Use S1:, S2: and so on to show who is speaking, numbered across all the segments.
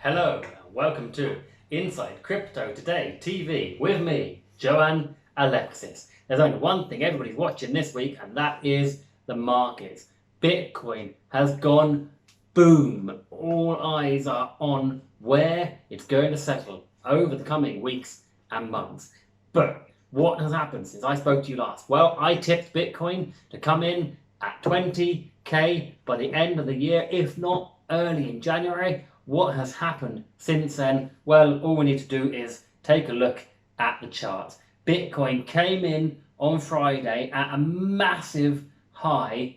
S1: Hello and welcome to Inside Crypto Today TV with me, Jowan Alexis. There's only one thing everybody's watching this week, and that is the markets. Bitcoin has gone boom. All eyes are on where it's going to settle over the coming weeks and months. But what has happened since I spoke to you last? Well, I tipped Bitcoin to come in at 20k by the end of the year, if not early in January. What has happened since then? Well, all we need to do is take a look at the charts. Bitcoin came in on Friday at a massive high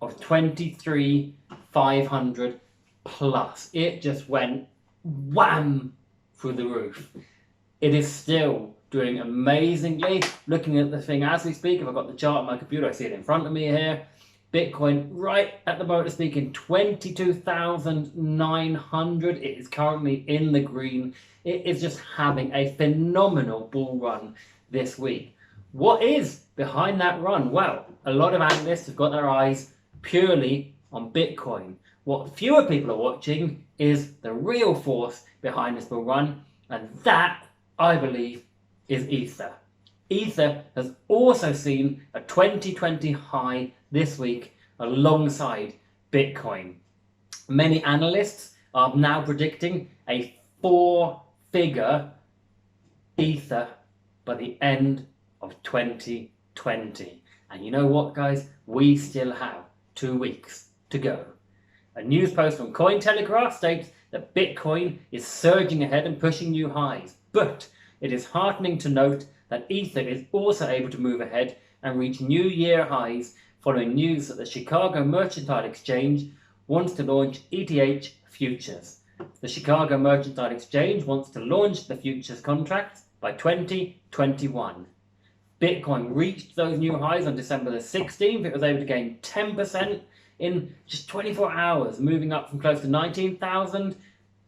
S1: of 23,500 plus. It just went wham through the roof. It is still doing amazingly. Looking at the thing as we speak, if I've got the chart on my computer, I see it in front of me here. Bitcoin right at the moment of speaking, 22,900. It is currently in the green. It is just having a phenomenal bull run this week. What is behind that run? Well, a lot of analysts have got their eyes purely on Bitcoin. What fewer people are watching is the real force behind this bull run, and that, I believe, is Ether. Ether has also seen a 2020 high this week alongside Bitcoin. Many analysts are now predicting a 4-figure Ether by the end of 2020. And you know what, guys? We still have 2 weeks to go. A news post from Cointelegraph states that Bitcoin is surging ahead and pushing new highs, but it is heartening to note that Ether is also able to move ahead and reach new year highs following news that the Chicago Mercantile Exchange wants to launch ETH futures. The Chicago Mercantile Exchange wants to launch the futures contracts by 2021. Bitcoin reached those new highs on December the 16th. It was able to gain 10% in just 24 hours, moving up from close to 19,000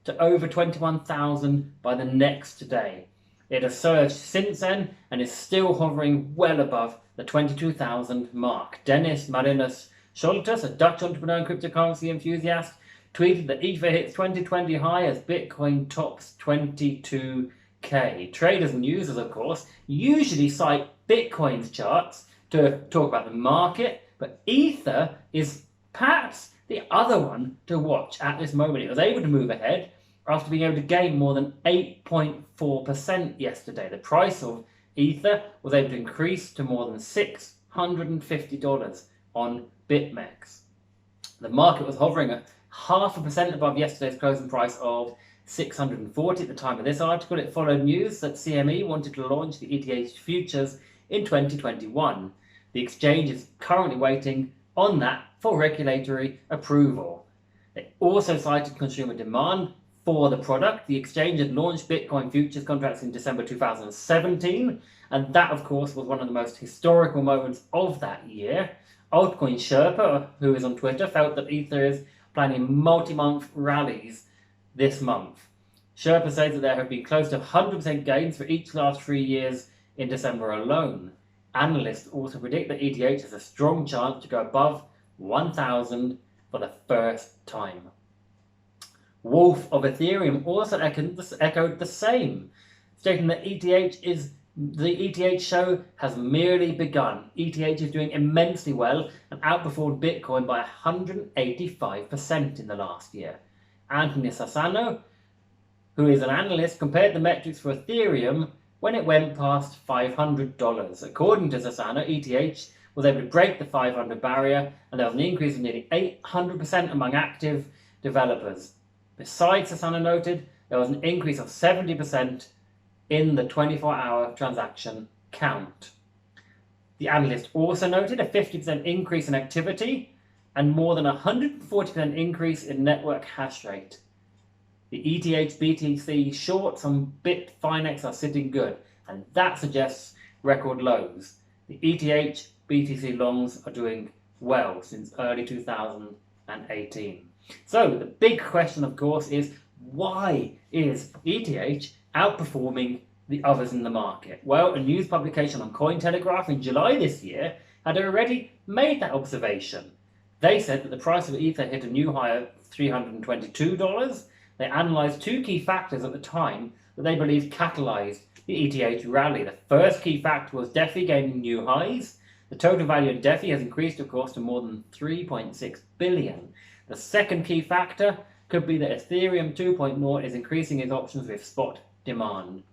S1: to over 21,000 by the next day. It has surged since then and is still hovering well above the 22,000 mark. Dennis Marinus Schultes, a Dutch entrepreneur and cryptocurrency enthusiast, tweeted that Ether hits 2020 high as Bitcoin tops 22k. Traders and users, of course, usually cite Bitcoin's charts to talk about the market, but Ether is perhaps the other one to watch at this moment. It was able to move ahead after being able to gain more than 8.4% yesterday. The price of Ether was able to increase to more than $650 on BitMEX. The market was hovering at 0.5% above yesterday's closing price of $640 at the time of this article. It followed news that CME wanted to launch the ETH futures in 2021. The exchange is currently waiting on that for regulatory approval. They also cited consumer demand for the product. The exchange had launched Bitcoin futures contracts in December 2017, and that, of course, was one of the most historical moments of that year. Altcoin Sherpa, who is on Twitter, felt that Ether is planning multi-month rallies this month. Sherpa says that there have been close to 100% gains for each last 3 years in December alone. Analysts also predict that ETH has a strong chance to go above 1,000 for the first time. Wolf of Ethereum also echoed the same, stating that the ETH show has merely begun. ETH is doing immensely well and outperformed Bitcoin by 185% in the last year. Anthony Sassano, who is an analyst, compared the metrics for Ethereum when it went past $500. According to Sassano, ETH was able to break the 500 barrier, and there was an increase of nearly 800% among active developers. Besides, Sassano noted, there was an increase of 70% in the 24-hour transaction count. The analyst also noted a 50% increase in activity and more than a 140% increase in network hash rate. The ETH BTC shorts on Bitfinex are sitting good, and that suggests record lows. The ETH BTC longs are doing well since early 2018. So the big question, of course, is why is ETH outperforming the others in the market? Well, a news publication on Cointelegraph in July this year had already made that observation. They said that the price of Ether hit a new high of $322 they analysed two key factors at the time that they believed catalysed the ETH rally. The first key factor was DeFi gaining new highs. The total value of DeFi has increased, of course, to more than 3.6 billion. The second key factor could be that Ethereum 2.0 is increasing its options with spot demand.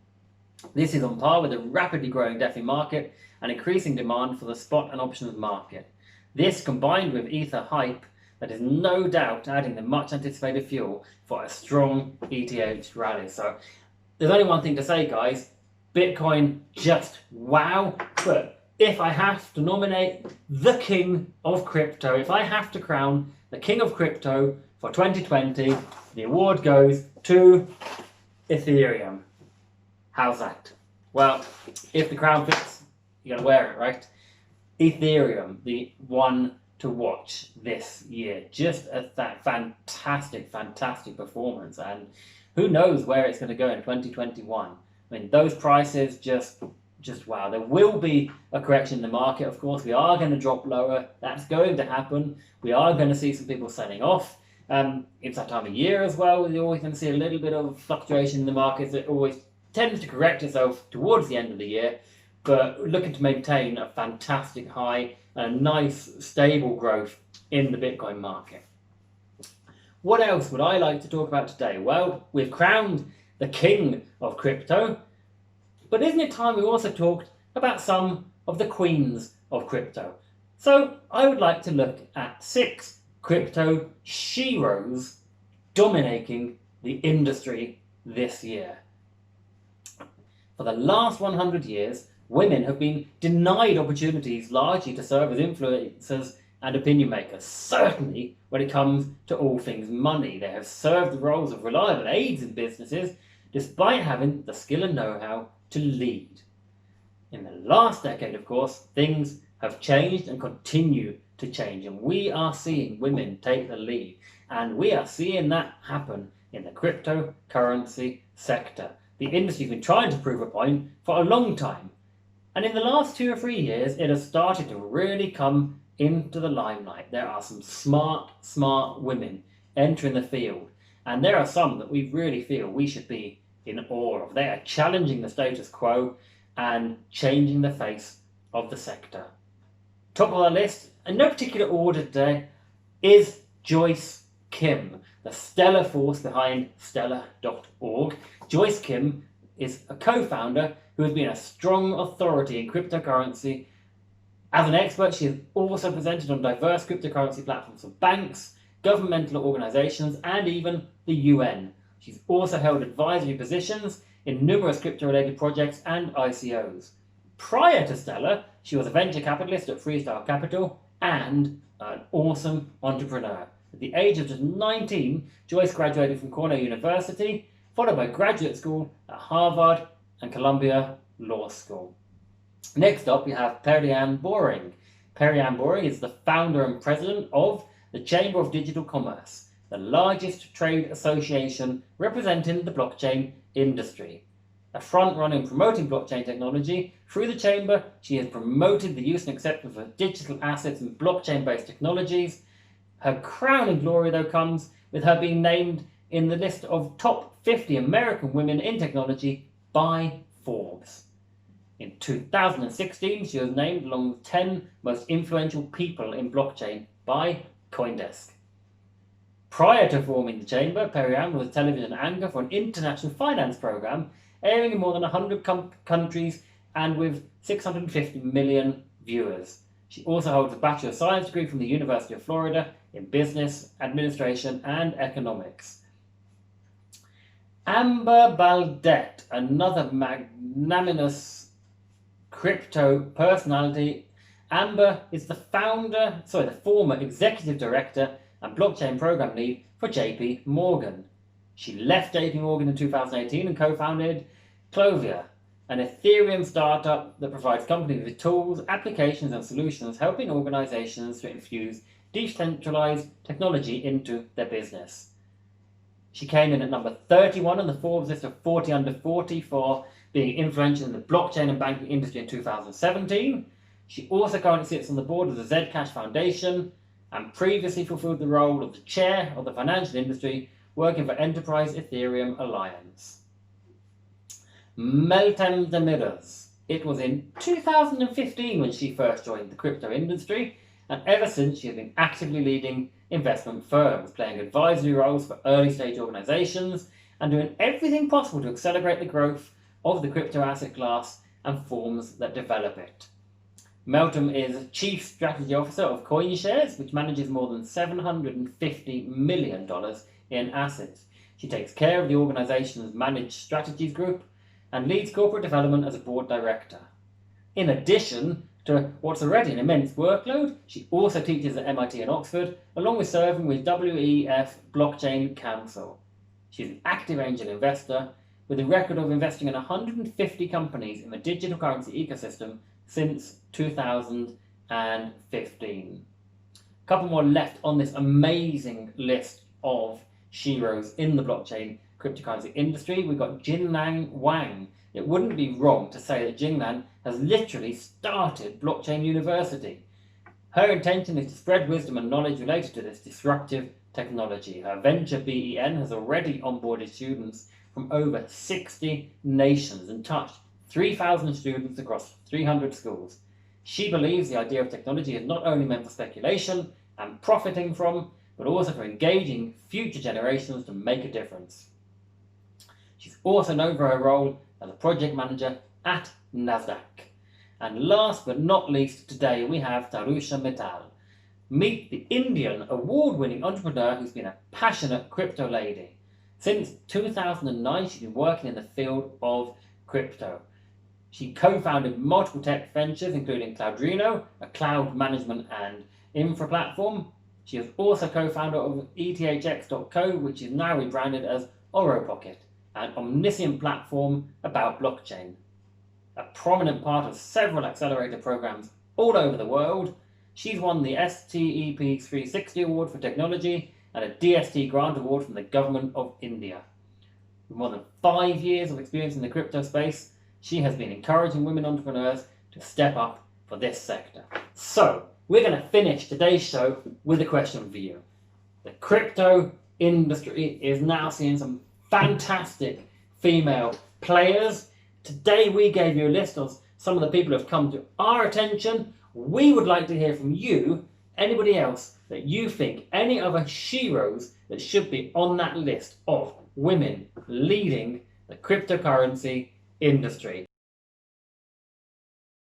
S1: This is on par with the rapidly growing DeFi market and increasing demand for the spot and options market. This, combined with Ether hype, that is no doubt adding the much anticipated fuel for a strong ETH rally. So there's only one thing to say, guys. Bitcoin, just wow. But if I have to nominate the king of crypto, if I have to crown the king of crypto for 2020, the award goes to Ethereum. How's that? Well, if the crown fits, you gotta wear it, right? Ethereum, the one to watch this year. Just that fantastic performance. And who knows where it's going to go in 2021. I mean, those prices just wow. There will be a correction in the market, of course. We are going to drop lower. That's going to happen. We are going to see some people selling off. It's that time of year as well. You're always going to see a little bit of fluctuation in the markets. It always tends to correct itself towards the end of the year, but looking to maintain a fantastic high and a nice stable growth in the Bitcoin market. What else would I like to talk about today? Well, we've crowned the king of crypto, but isn't it time we also talked about some of the queens of crypto? So I would like to look at 6 crypto sheroes dominating the industry this year. For the last 100 years, women have been denied opportunities largely to serve as influencers and opinion makers. Certainly when it comes to all things money, they have served the roles of reliable aides in businesses despite having the skill and know-how to lead. In the last decade, of course, things have changed and continue to change, and we are seeing women take the lead, and we are seeing that happen in the cryptocurrency sector. The industry's been trying to prove a point for a long time, and in the last 2 or 3 years, it has started to really come into the limelight. There are some smart women entering the field, and there are some that we really feel we should be in awe of. They are challenging the status quo and changing the face of the sector. Top of our list, in no particular order today, is Joyce Kim, the stellar force behind Stellar.org. Joyce Kim is a co-founder who has been a strong authority in cryptocurrency. As an expert, she has also presented on diverse cryptocurrency platforms for banks, governmental organizations, and even the UN. She's also held advisory positions in numerous crypto-related projects and ICOs. Prior to Stellar, she was a venture capitalist at Freestyle Capital and an awesome entrepreneur. At the age of just 19, Joyce graduated from Cornell University, followed by graduate school at Harvard and Columbia Law School. Next up, we have Perianne Boring. Perianne Boring is the founder and president of the Chamber of Digital Commerce, the largest trade association representing the blockchain industry. A front-runner in promoting blockchain technology, through the Chamber, she has promoted the use and acceptance of digital assets and blockchain-based technologies. Her crowning glory, though, comes with her being named in the list of top 50 American women in technology by Forbes. In 2016, she was named along with 10 most influential people in blockchain by CoinDesk. Prior to forming the Chamber, Perianne was a television anchor for an international finance program airing in more than 100 countries and with 650 million viewers. She also holds a Bachelor of Science degree from the University of Florida in Business, Administration, and Economics. Amber Baldet, another magnanimous crypto personality. Amber is the former executive director and blockchain program lead for JP Morgan. She left JP Morgan in 2018 and co-founded Clovia, an Ethereum startup that provides companies with tools, applications, and solutions helping organizations to infuse decentralized technology into their business. She came in at number 31 on the Forbes list of 40 under 40 for being influential in the blockchain and banking industry in 2017. She also currently sits on the board of the Zcash Foundation and previously fulfilled the role of the chair of the financial industry working for Enterprise Ethereum Alliance. Meltem Demirors. It was in 2015 when she first joined the crypto industry, and ever since she has been actively leading investment firms, playing advisory roles for early stage organizations, and doing everything possible to accelerate the growth of the crypto asset class and forms that develop it. Meltem is Chief Strategy Officer of CoinShares, which manages more than $750 million in assets. She takes care of the organization's Managed Strategies Group and leads corporate development as a board director. In addition to what's already an immense workload, she also teaches at MIT and Oxford, along with serving with WEF Blockchain Council. She's an active angel investor with a record of investing in 150 companies in the digital currency ecosystem since 2015. A couple more left on this amazing list of sheroes in the blockchain cryptocurrency industry. We've got Jinlan Wang. It wouldn't be wrong to say that Jinlan has literally started Blockchain University. Her intention is to spread wisdom and knowledge related to this disruptive technology. Her venture BEN has already onboarded students from over 60 nations and touched 3,000 students across 300 schools. She believes the idea of technology is not only meant for speculation and profiting from, but also for engaging future generations to make a difference. She's also known for her role as a project manager at Nasdaq. And last but not least, today we have Tarusha Mittal. Meet the Indian award-winning entrepreneur who's been a passionate crypto lady. Since 2009, she's been working in the field of crypto. She co-founded multiple tech ventures, including Cloudrino, a cloud management and infra platform. She is also co-founder of ETHX.co, which is now rebranded as OroPocket, an omniscient platform about blockchain. A prominent part of several accelerator programs all over the world, she's won the STEP 360 Award for Technology and a DST Grant Award from the Government of India. With more than 5 years of experience in the crypto space, she has been encouraging women entrepreneurs to step up for this sector. So, we're going to finish today's show with a question for you. The crypto industry is now seeing some fantastic female players. Today we gave you a list of some of the people who have come to our attention. We would like to hear from you, anybody else that you think, any other sheroes that should be on that list of women leading the cryptocurrency industry.